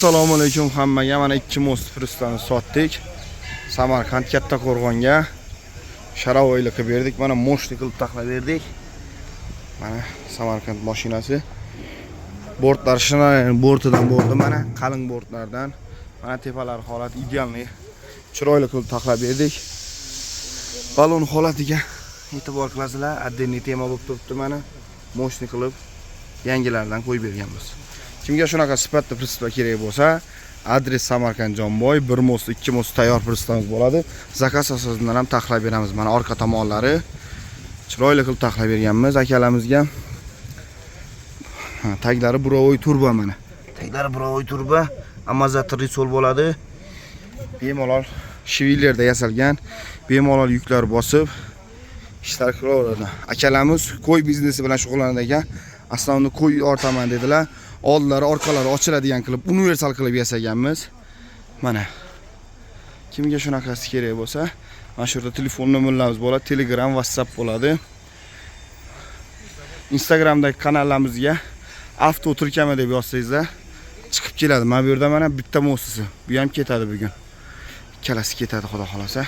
Assalomu alaykum hammaga. Mana 2 most firistani sotdik. Samarqand Kattaqo'rg'onga sharovoyli qilib berdik. Mana moshni qilib taqlab berdik. Mana Samarqand mashinasi. Bortlar bortidan bo'ldi mana, qalin bortlardan. Mana tepalar holati idealni. Chiroyli qilib taqlab berdik. Balon holatiga e'tibor qilasizlar. Addenli tema bo'lib turibdi mana. Moshni qilib yangilardan qo'yib berganmiz. Kimga shunaqa sifatli prinsiplar kerak bo'lsa, adres Samarqand Jonboy, 1 most, 2 most tayyor prinsiplarimiz bo'ladi. Zakaz asosidan ham taqlab beramiz. Mana orqa tomonlari chiroyli qilib taqlab berganmiz akalarimizga. Taglari Brovoy turbo mana. Taglari Brovoy turbo, amortizator risol bo'ladi. Bemalol shivillarda yasalgan, bemalol yuklar bosib ishlar qilaveradi. Akalarimiz qo'y biznesi bilan shug'ullanadi ekan. Aslida qo'y ortaman dedilar. Oldlari, orqalari ochiladigan qilib, universal qilib yasaganmiz. Mana. Kimga shunaqasi kerak bo'lsa, mana shu yerda telefon nomerlarimiz bo'ladi, Telegram, WhatsApp bo'ladi. Instagramdagi kanallarimizga avto turkama deb yozsangizlar, chiqib keladi. Mana bu yerda mana bitta mostisi. Bu ham ketadi bugun. Ikkalasi ketadi, xudo xolasa.